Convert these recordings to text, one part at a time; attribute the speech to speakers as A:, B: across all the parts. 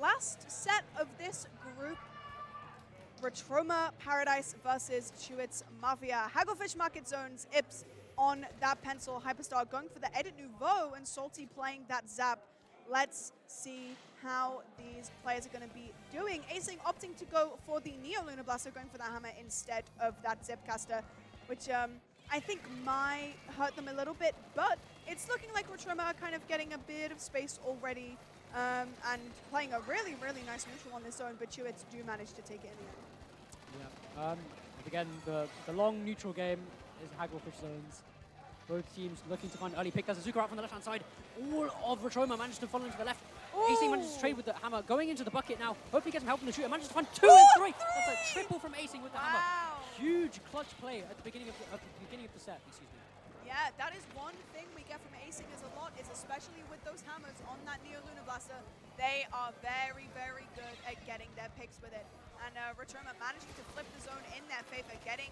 A: last set of this group, Retroma Paradise versus Chewits Mafia. Hagglefish Market Zones, Ips on that pencil. Hyperstar going for the Edit Nouveau and Salty playing that Zap. Let's see how these players are going to be doing. Acing opting to go for the Neo Lunar Blaster, going for the Hammer instead of that Zipcaster, which I think might hurt them a little bit, but it's looking like Retroma are kind of getting a bit of space already and playing a really, really nice neutral on this zone, but Chewits do manage to take it in the end.
B: Yeah. Again, the long neutral game is Hagglefish Zones. Both teams looking to find early pick. There's a Zuka out from the left-hand side. All of Retroma managed to follow into the left. Acing manages to trade with the Hammer, going into the bucket now. Hopefully gets some help from the shooter. Manages to find 2 and 3. That's a triple from Acing with the Hammer. Huge clutch play at the beginning of the set. Excuse me.
A: Yeah, that is one thing we get from Acing is a lot, is especially with those hammers on that Neo Lunar Blaster, they are very, very good at getting their picks with it. And Retroma managing to flip the zone in their favor, getting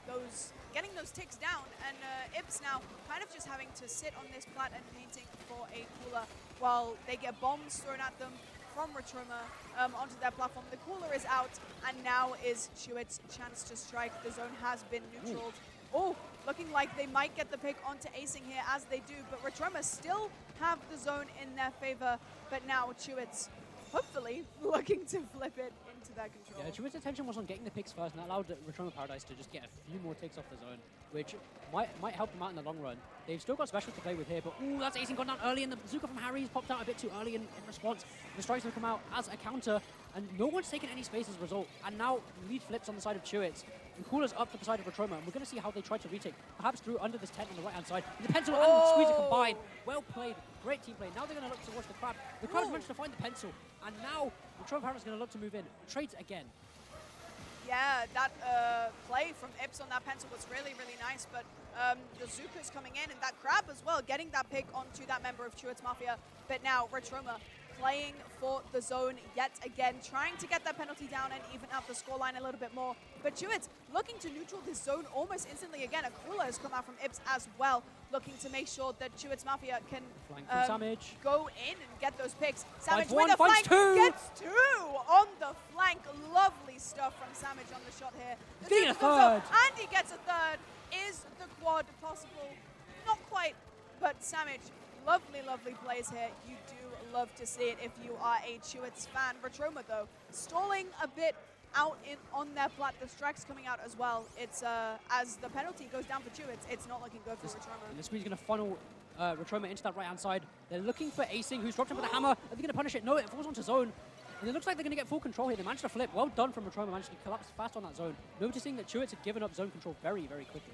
A: those ticks down, and Ips now kind of just having to sit on this plat and painting for a cooler while they get bombs thrown at them from Retroma onto their platform. The cooler is out, and now is Chewits' chance to strike. The zone has been neutraled. Oh, looking like they might get the pick onto Acing here, as they do, but Retroma still have the zone in their favor, but now Chewits hopefully looking to flip it into their control.
B: Yeah, Chewits' attention was on getting the picks first, and that allowed Retroma Paradise to just get a few more takes off the zone, which might help them out in the long run. They've still got special to play with here, but ooh, that's Acing gone down early, and the Bazooka from Harry's popped out a bit too early in response. The strikes have come out as a counter, and no one's taken any space as a result. And now lead flips on the side of Chewits, and Cooler's up to the side of Retroma, and we're going to see how they try to retake. Perhaps through under this tent on the right-hand side. And the pencil and the squeezer combined. Well played. Great team play. Now they're going to look towards the crab. The crab's managed to find the pencil, and now Retroma Paradise is going to look to move in. Trades again.
A: Yeah, that play from Ips on that pencil was really, really nice, but the Zuka's coming in, and that crab as well, getting that pick onto that member of Chewits Mafia. But now Retroma playing for the zone yet again, trying to get that penalty down and even out the scoreline a little bit more. But Chewits looking to neutral this zone almost instantly again. A cooler has come out from Ips as well, looking to make sure that Chewits Mafia can go in and get those picks. Samage with a flank, gets 2 on the flank. Lovely stuff from Samage on the shot here.
B: Getting a third.
A: And he gets a third. Is the quad possible? Not quite, but Samage, lovely, lovely plays here. You do love to see it if you are a Chewits fan. Retroma, though, stalling a bit out on their plat. The strikes coming out as well. It's as the penalty goes down for Chewits, it's not looking good for Retroma.
B: And the squeeze is going to funnel Retroma into that right-hand side. They're looking for Acing, who's dropped him with a hammer. Are they going to punish it? No, it falls onto zone. And it looks like they're going to get full control here. They managed to flip. Well done from Retroma. Managed to collapse fast on that zone. Noticing that Chewits had given up zone control very, very quickly.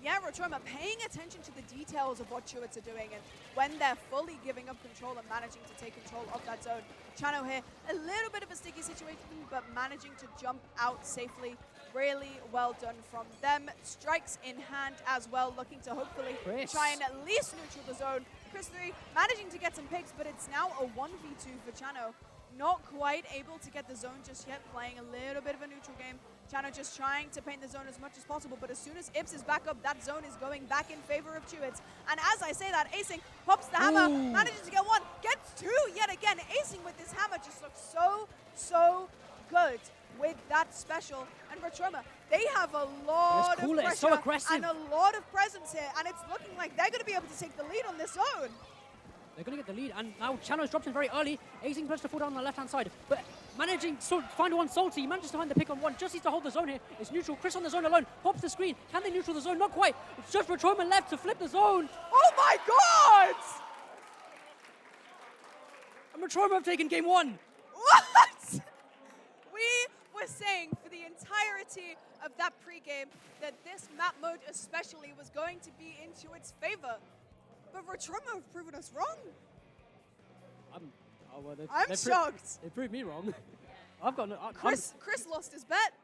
A: Yeah, Retroma paying attention to the details of what Chewits are doing, and when they're fully giving up control and managing to take control of that zone. Chano here, a little bit of a sticky situation, but managing to jump out safely. Really well done from them. Strikes in hand as well, looking to hopefully try and at least neutral the zone. Chris3 managing to get some picks, but it's now a 1v2 for Chano. Not quite able to get the zone just yet, playing a little bit of a neutral game. Chano just trying to paint the zone as much as possible, but as soon as Ips is back up, that zone is going back in favor of Chewits. And as I say that, Acing pops the hammer, manages to get 1, gets 2 yet again. Acing with this hammer just looks so good with that special. And Retroma, they have a lot of pressure
B: so aggressive.
A: and a lot of presence here, and it's looking like they're going to be able to take the lead on this zone.
B: They're going to get the lead, and now Chano's dropped in very early. Acing managed to fall down on the left-hand side, but managing to find one Salty. He manages to find the pick on 1, just needs to hold the zone here. It's neutral. Chris on the zone alone, pops the screen. Can they neutral the zone? Not quite. It's just Retroma left to flip the zone.
A: Oh my God!
B: And Retroma have taken game 1.
A: What? We were saying for the entirety of that pregame that this map mode especially was going to be into its favor. But Retroma have proven us wrong. I'm shocked.
B: They proved me wrong. I've got no.
A: Chris lost his bet.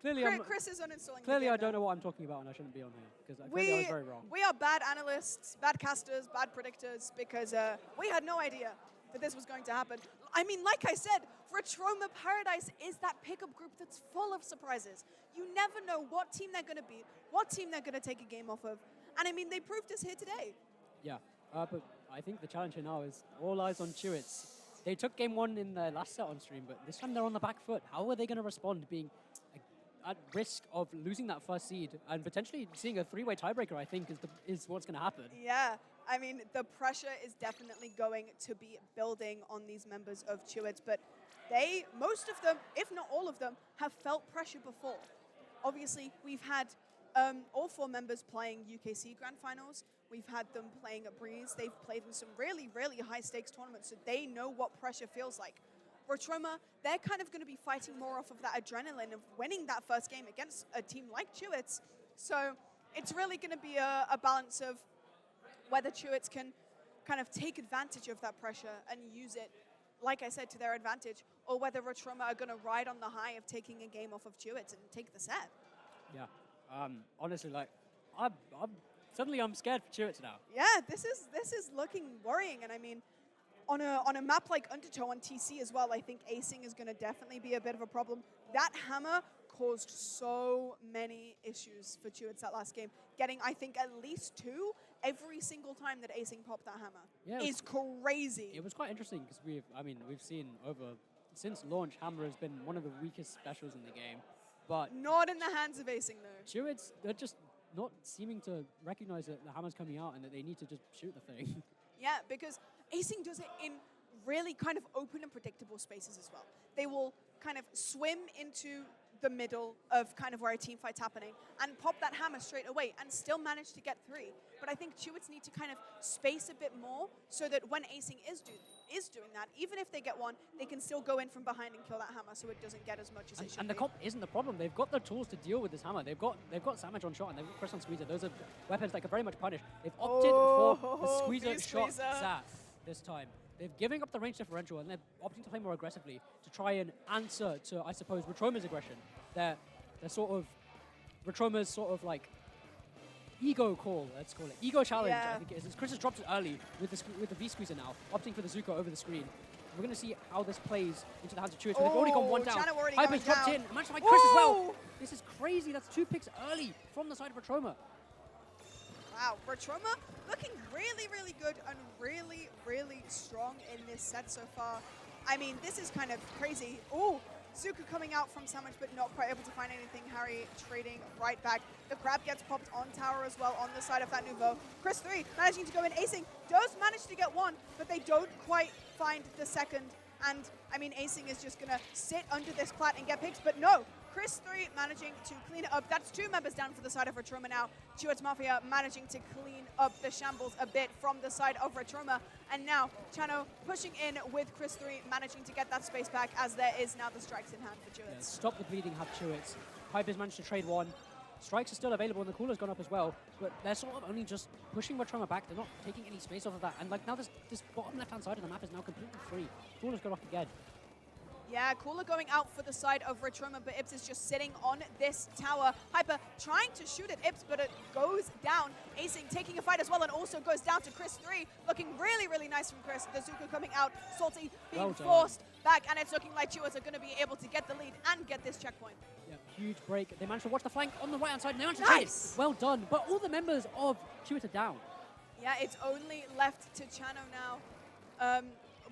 B: Clearly,
A: Chris is uninstalling.
B: Clearly, I don't know what I'm talking about, and I shouldn't be on here because I was very wrong.
A: We are bad analysts, bad casters, bad predictors because we had no idea that this was going to happen. I mean, like I said, Retroma Paradise is that pickup group that's full of surprises. You never know what team they're going to beat, what team they're going to take a game off of. And I mean, they proved us here today.
B: Yeah, but I think the challenge here now is all eyes on Chewits. They took game 1 in the last set on stream, but this time they're on the back foot. How are they going to respond being at risk of losing that first seed and potentially seeing a 3-way tiebreaker, I think, is what's going to happen.
A: Yeah, I mean, the pressure is definitely going to be building on these members of Chewits, but most of them, if not all of them, have felt pressure before. Obviously, we've had all 4 members playing UKC Grand Finals. We've had them playing at Breeze. They've played in some really, really high-stakes tournaments, so they know what pressure feels like. Retroma, they're kind of going to be fighting more off of that adrenaline of winning that first game against a team like Chewits. So it's really going to be a balance of whether Chewits can kind of take advantage of that pressure and use it, like I said, to their advantage, or whether Retroma are going to ride on the high of taking a game off of Chewits and take the set.
B: Yeah. Honestly, like, suddenly I'm scared for Chewits now.
A: Yeah, this is looking worrying, and I mean, on a map like Undertow on TC as well, I think acing is going to definitely be a bit of a problem. That hammer caused so many issues for Chewits that last game. Getting, I think, at least 2 every single time that acing popped that hammer is crazy.
B: It was quite interesting because we've seen since launch, hammer has been one of the weakest specials in the game. But
A: not in the hands of acing, though.
B: Chewits, they're just not seeming to recognize that the hammer's coming out and that they need to just shoot the thing.
A: Yeah, because acing does it in really kind of open and predictable spaces as well. They will kind of swim into the middle of kind of where a team fight's happening and pop that hammer straight away and still manage to get 3. But I think Chewits need to kind of space a bit more so that when acing is doing that, even if they get 1, they can still go in from behind and kill that hammer so it doesn't get as much as it should
B: And
A: be.
B: the comp isn't the problem. They've got the tools to deal with this hammer. They've got Sandwich on shot and they've got Chris on Squeezer. Those are weapons that can very much punish. They've opted for the Squeezer shot Zap this time. They're giving up the range differential and they're opting to play more aggressively to try and answer to, I suppose, Retroma's aggression. They're sort of Retroma's sort of like ego call, let's call it. Ego challenge,
A: Yeah.
B: I think it is. Chris has dropped it early with the V-Squeezer now, opting for the Zuko over the screen. We're going to see how this plays into the hands of Chewits. They've already gone 1 down. Hyper's dropped in. Managed to find Chris as well. This is crazy. That's 2 picks early from the side of Retroma.
A: Wow, Retroma looking really, really good and really, really strong in this set so far. I mean, this is kind of crazy. Oh, Zuka coming out from Sandwich, but not quite able to find anything. Harry trading right back. The crab gets popped on tower as well on the side of that Nouveau. Chris 3 managing to go in. Acing does manage to get 1, but they don't quite find the second. And, I mean, acing is just going to sit under this plat and get picks, but no. Chris 3 managing to clean it up. That's 2 members down for the side of Retroma now. Chewits Mafia managing to clean up the shambles a bit from the side of Retroma. And now Chano pushing in with Chris 3, managing to get that space back as there is now the strikes in hand for Chewits.
B: Yeah, stop the bleeding, have Chewits. Hyper's managed to trade 1. Strikes are still available and the cooler's gone up as well. But they're sort of only just pushing Retroma back. They're not taking any space off of that. And like now this bottom left-hand side of the map is now completely free. Cooler's gone off again.
A: Yeah, Cooler going out for the side of Retroma, but Ips is just sitting on this tower. Hyper trying to shoot at Ips, but it goes down. Acing taking a fight as well and also goes down to Chris 3. Looking really, really nice from Chris. The Zuko coming out. Salty being forced back, and it's looking like Chewits are going to be able to get the lead and get this checkpoint.
B: Yeah, huge break. They managed to watch the flank on the right-hand side. And they managed to trade it. Well done. But all the members of Chewits are down.
A: Yeah, it's only left to Chano now.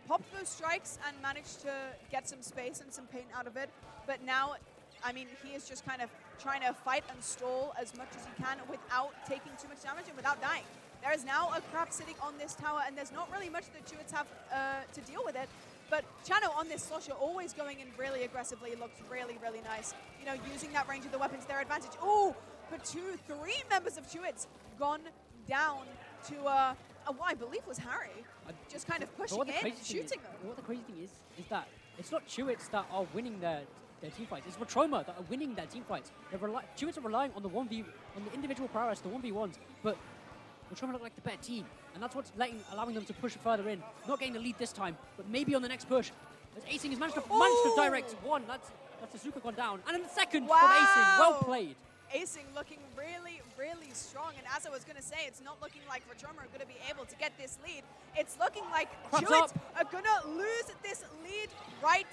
A: Popped those strikes and managed to get some space and some paint out of it. But now, I mean, he is just kind of trying to fight and stall as much as he can without taking too much damage and without dying. There is now a crab sitting on this tower, and there's not really much that Chewits have to deal with it. But Chano on this slosher, always going in really aggressively, looks really, really nice. You know, using that range of the weapon to their advantage. Ooh, but 3 members of Chewits gone down to what I believe was Harry. Just kind of pushing in, shooting them.
B: What the crazy thing is that it's not Chewits that are winning their team fights. It's Retroma that are winning their team fights. Chewits are relying on the individual prowess, the 1v1s, but Retroma look like the better team, and that's what's allowing them to push further in. Not getting the lead this time, but maybe on the next push. As acing has managed to direct 1. That's the Zuka gone down, and then the second from acing. Well played.
A: Acing looking really, really strong. And as I was going to say, it's not looking like Retroma are going to be able to get this lead. It's looking like Chewits are going to lose this lead right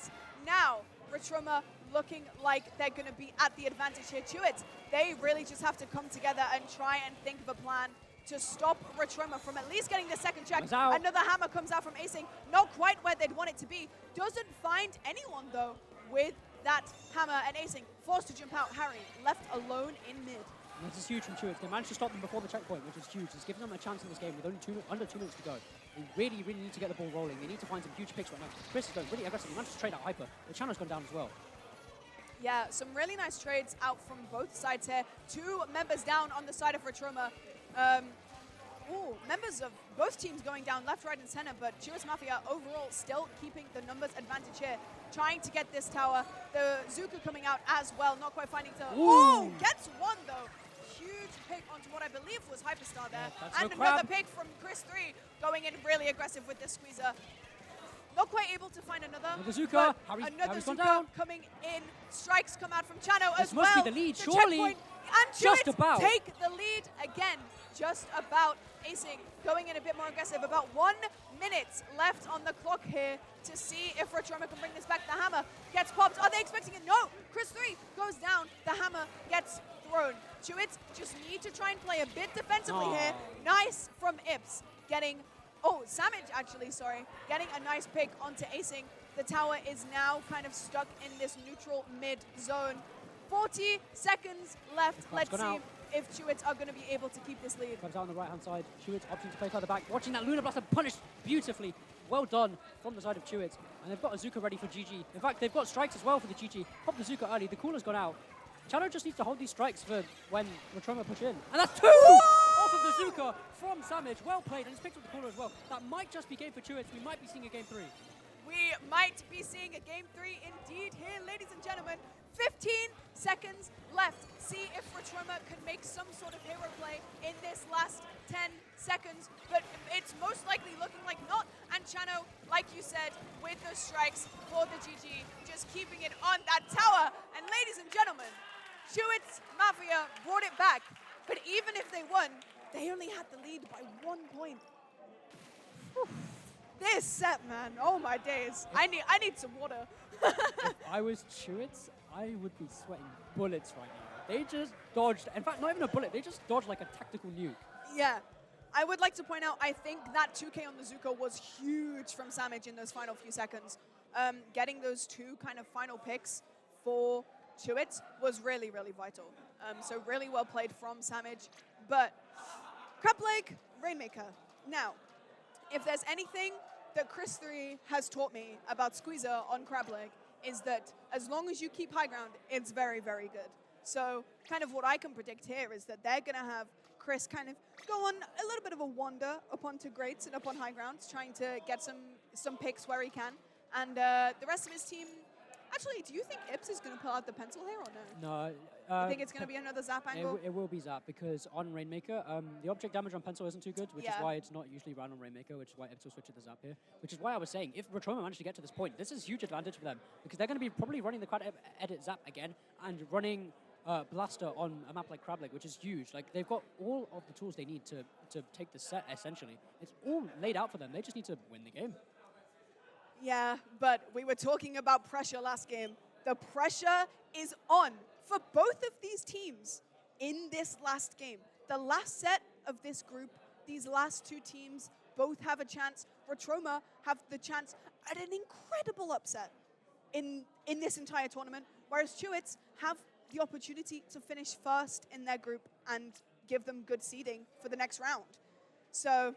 A: now. Retroma looking like they're going to be at the advantage here. Chewits, they really just have to come together and try and think of a plan to stop Retroma from at least getting the second check.
B: Comes out.
A: Another hammer comes out from Acing, not quite where they'd want it to be. Doesn't find anyone, though, with that hammer, and Acing forced to jump out. Harry left alone in mid.
B: And this is huge from Chewits. They managed to stop them before the checkpoint, which is huge. It's giving them a chance in this game with only under 2 minutes to go. They really, really need to get the ball rolling. They need to find some huge picks right now. Chris is going really aggressive. He managed to trade out Hyper. The channel's gone down as well.
A: Yeah, some really nice trades out from both sides here. 2 members down on the side of Retroma. Members of both teams going down left, right, and center, but Chewits Mafia overall still keeping the numbers advantage here, trying to get this tower. The Zuka coming out as well, not quite finding to... Oh, gets one, though. Huge pick onto what I believe was Hyperstar there.
B: Yeah,
A: and another pick from Chris 3, going in really aggressive with this squeezer. Not quite able to find another.
B: Zuka.
A: Another
B: Harry's gone
A: Zuka
B: down.
A: coming in. Strikes come out from Chano as
B: This
A: well.
B: must be the lead,
A: The
B: surely.
A: checkpoint, and
B: Just
A: Chewits
B: about.
A: take the lead again. Just about. Acing going in a bit more aggressive. About 1 minute left on the clock here to see if Retroma can bring this back. The hammer gets popped. Are they expecting it? No. Chris 3 goes down. The hammer gets thrown. Chewits just need to try and play a bit defensively here. Nice from Ips getting... Oh, Samage actually, sorry. Getting a nice pick onto Acing. The tower is now kind of stuck in this neutral mid zone. 40 seconds left. Let's see if Chewits are going to be able to keep this lead.
B: Comes out on the right-hand side. Chewits opting to play further back. Watching that Lunar Blaster punished beautifully. Well done from the side of Chewits. And they've got a Zuka ready for GG. In fact, they've got strikes as well for the GG. Pop the Zuka early. The cooler's gone out. Chano just needs to hold these strikes for when Retroma push in. And that's 2 off of the Zuka from Samage. Well played, and he's picked up the cooler as well. That might just be game for Chewits. We might be seeing a game 3.
A: We might be seeing a game 3 indeed here, ladies and gentlemen. 15 seconds left. See if Retroma can make some sort of hero play in this last 10 seconds. But it's most likely looking like not. And Chano, like you said, with those strikes for the GG, just keeping it on that tower. And ladies and gentlemen, Chewits Mafia brought it back. But even if they won, they only had the lead by 1 point. Whew. This set, man, oh my days. I need some water.
B: If I was Chewits, I would be sweating bullets right now. They just dodged, in fact, not even a bullet, they just dodged like a tactical nuke.
A: Yeah. I would like to point out, I think that 2K on the Zuko was huge from Samage in those final few seconds. Getting those 2 kind of final picks for Chewits was really, really vital. So really well played from Samage. But Crab Leg, Rainmaker. Now, if there's anything that Chris 3 has taught me about Squeezer on Crab Leg, is that as long as you keep high ground, it's very, very good. So kind of what I can predict here is that they're going to have Chris kind of go on a little bit of a wander up onto Greats and up on high grounds, trying to get some picks where he can. And the rest of his team... Actually, do you think Ips is going to pull out the pencil here or no?
B: No.
A: You think it's going to be another Zap angle?
B: It will be Zap, because on Rainmaker, the object damage on Pencil isn't too good, which is why it's not usually run on Rainmaker, which is why Ips will switch to the Zap here. Which is why I was saying, if Retroma managed to get to this point, this is huge advantage for them, because they're going to be probably running the Quad Edit Zap again, and running Blaster on a map like Crab Leg, which is huge. Like, they've got all of the tools they need to take the set, essentially. It's all laid out for them. They just need to win the game.
A: Yeah, but we were talking about pressure last game. The pressure is on for both of these teams in this last game. The last set of this group, these last 2 teams both have a chance. Retroma have the chance at an incredible upset in this entire tournament, whereas Chewits have the opportunity to finish first in their group and give them good seeding for the next round. So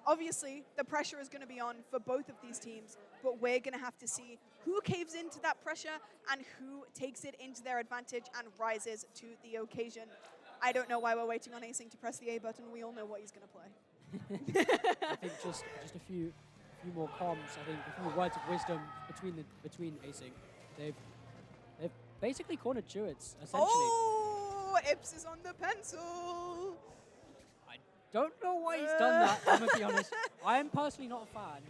A: obviously, the pressure is going to be on for both of these teams, but we're going to have to see who caves into that pressure and who takes it into their advantage and rises to the occasion. I don't know why we're waiting on Acing to press the A button. We all know what he's going to play.
B: I think just a few more comms. I think a few words of wisdom between Acing. They've basically cornered Chewits, essentially.
A: Oh, Ips is on the pencil.
B: Don't know why he's done that, I'm going to be honest. I am personally not a fan,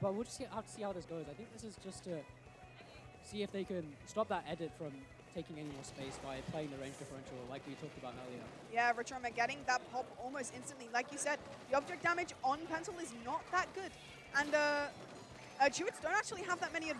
B: but we'll just have to see how this goes. I think this is just to see if they can stop that edit from taking any more space by playing the range differential like we talked about earlier.
A: Yeah, Retroma getting that pop almost instantly. Like you said, the object damage on pencil is not that good. And Chewits don't actually have that many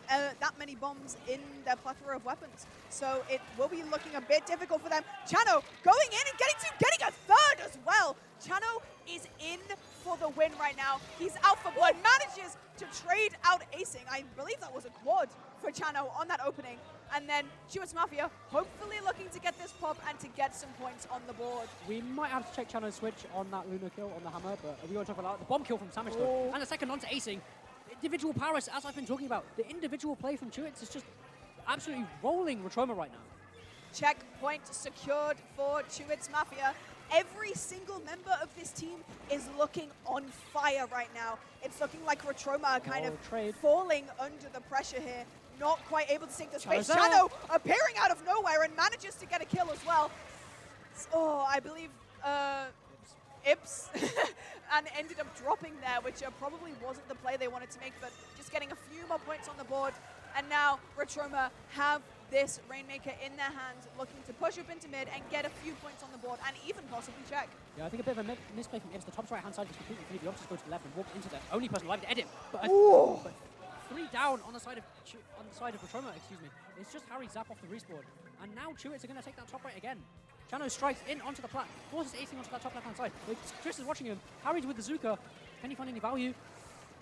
A: that many bombs in their plethora of weapons. So it will be looking a bit difficult for them. Chano going in and getting a third as well. Chano is in for the win right now. He's out for blood, manages to trade out acing. I believe that was a quad for Chano on that opening. And then Chewits Mafia hopefully looking to get this pop and to get some points on the board.
B: We might have to check Chano's switch on that Luna kill on the hammer, but we want to talk about the bomb kill from Samish though. And the second onto acing. Individual prowess, as I've been talking about, the individual play from Chewits is just absolutely rolling Retroma right now.
A: Checkpoint secured for Chewits Mafia. Every single member of this team is looking on fire right now. It's looking like Retroma are kind of falling under the pressure here. Not quite able to take the space. Chano appearing out of nowhere and manages to get a kill as well. Oh, I believe Ips and ended up dropping there, which probably wasn't the play they wanted to make, but just getting a few more points on the board. And now Retroma have this Rainmaker in their hands, looking to push up into mid and get a few points on the board and even possibly check.
B: Yeah, I think a bit of a misplay from Ips. The top right-hand side was completely free. The options go to the left and walk into the only person alive to edit. But 3 down on the side of Retroma, excuse me. It's just Harry zap off the respawn. And now Chewits are going to take that top right again. Chano strikes in onto the plat, forces acing onto that top left-hand side. Chris is watching him. Harry's with the Zuka. Can he find any value?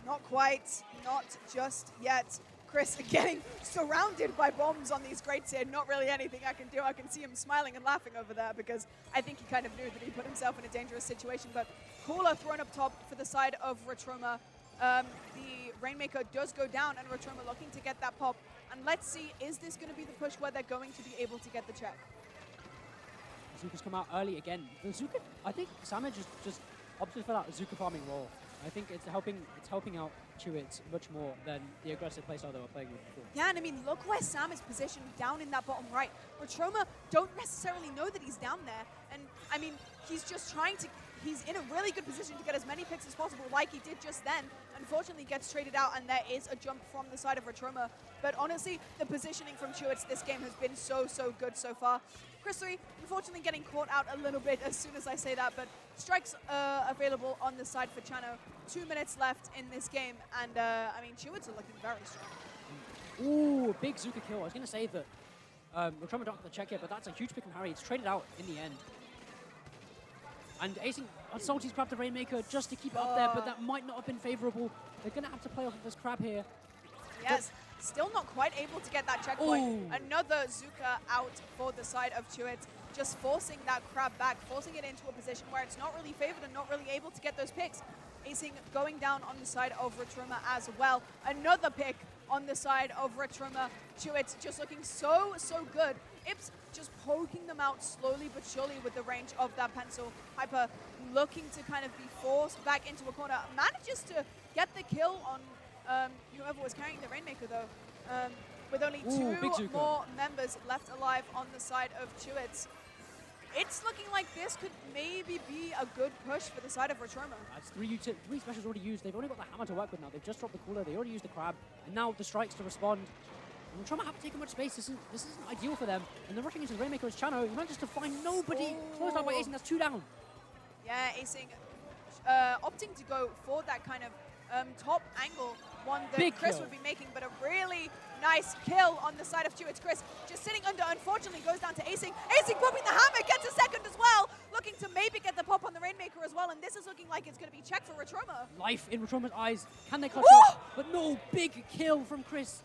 A: Not quite. Not just yet. Chris getting surrounded by bombs on these grates here. Not really anything I can do. I can see him smiling and laughing over there because I think he kind of knew that he put himself in a dangerous situation. But Cooler thrown up top for the side of Retroma. The Rainmaker does go down and Retroma looking to get that pop. And let's see, is this going to be the push where they're going to be able to get the check?
B: Zuka's come out early again. The Zuka, I think Samage just opted for that Zuka farming role. I think it's helping out Chewits much more than the aggressive playstyle they were playing with before.
A: Yeah, and I mean, look where Sam is positioned down in that bottom right. Retroma don't necessarily know that he's down there. And I mean, he's just trying to, he's in a really good position to get as many picks as possible like he did just then. Unfortunately gets traded out and there is a jump from the side of Retroma. But honestly, the positioning from Chewits this game has been so good so far. Chris 3, unfortunately getting caught out a little bit as soon as I say that, but strikes available on the side for Chano. 2 minutes left in this game, and I mean, Chewits are looking very strong.
B: Ooh, big Zuka kill. I was going to say that Retroma don't have the check here, but that's a huge pick from Harry. It's traded out in the end. And acing Salty's grabbed the Rainmaker just to keep it up there, but that might not have been favorable. They're going to have to play off of this crab here.
A: Yes, still not quite able to get that checkpoint. Ooh. Another Zuka out for the side of Chewits, just forcing that crab back, forcing it into a position where it's not really favored and not really able to get those picks. Acing going down on the side of Retroma as well. Another pick on the side of Retroma. Chewits just looking so good. Ips just poking them out slowly but surely with the range of that pencil. Hyper looking to kind of be forced back into a corner. Manages to get the kill on whoever was carrying the Rainmaker though. With only two more members left alive on the side of Chewits. It's looking like this could maybe be a good push for the side of Retroma.
B: That's three specials already used. They've only got the hammer to work with now. They've just dropped the cooler. They already used the crab. And now the strikes to respond. And Retroma haven't taken much space. This isn't ideal for them. And they're rushing into the Rainmaker as Chano. He manages to find nobody. Closed out by acing. That's 2 down.
A: Yeah, acing. Opting to go for that kind of top angle, one that
B: Big
A: Chris
B: kill.
A: would be making, but a really nice kill on the side of Chewits. Chris just sitting under, unfortunately goes down to acing. Acing popping the hammer, gets a second as well, looking to maybe get the pop on the Rainmaker as well, and this is looking like it's going to be checked for Retroma.
B: Life in Retroma's eyes. Can they clutch up? But no, big kill from Chris.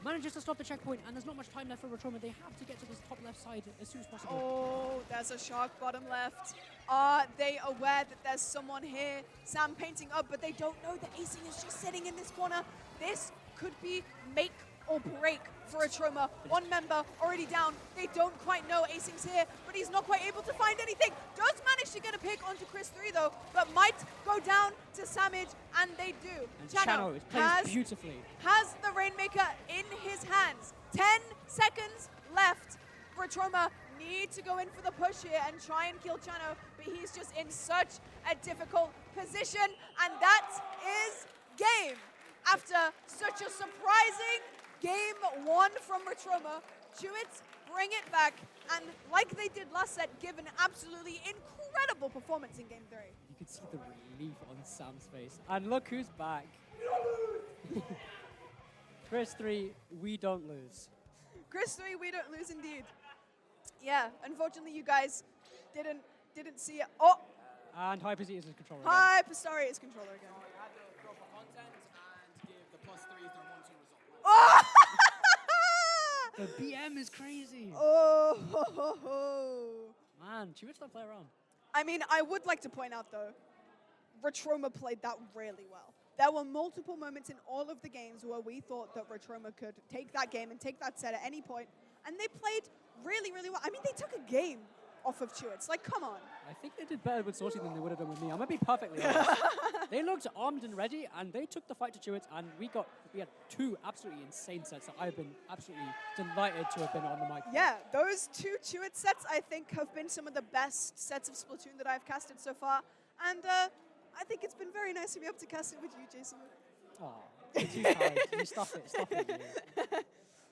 B: Manages to stop the checkpoint, and there's not much time left for Retroma. They have to get to this top left side as soon as possible.
A: Oh, there's a shark bottom left. Are they aware that there's someone here? Sam painting up, but they don't know that acing is just sitting in this corner. This could be make or break for Retroma. One member already down. They don't quite know acing's here, but he's not quite able to find anything. Does manage to get a pick onto Chris 3 though, but might go down to Samage, and they do.
B: And Chano plays beautifully.
A: Has the Rainmaker in his hands. 10 seconds left. Retroma need to go in for the push here and try and kill Chano, but he's just in such a difficult position, and that is game. After such a surprising game 1 from Retroma, Chewits bring it back, and like they did last set, give an absolutely incredible performance in game 3.
B: You can see the relief on Sam's face. And look who's back. Chris 3, we don't lose.
A: Chris 3, we don't lose indeed. Yeah, unfortunately you guys didn't see it. Oh,
B: And Hyperz is his controller again.
A: Hyper, sorry, it's controller again.
C: I had to go for content and give the +3s their 1-2 result.
A: Oh!
B: The BM is crazy.
A: Oh, ho, ho, ho.
B: Man, she would not play around.
A: I mean, I would like to point out, though, Retroma played that really well. There were multiple moments in all of the games where we thought that Retroma could take that game and take that set at any point, and they played really, really well. I mean, they took a game off of Chewits. Like, come on.
B: I think they did better with Saucy than they would have done with me. I'm going to be perfectly honest. They looked armed and ready, and they took the fight to Chewits, and we had 2 absolutely insane sets that I've been absolutely delighted to have been on the mic for.
A: Yeah, those 2 Chewits sets, I think, have been some of the best sets of Splatoon that I've casted so far, and I think it's been very nice to be able to cast it with you, Jason.
B: Aw, you're too kind. You stop it, you.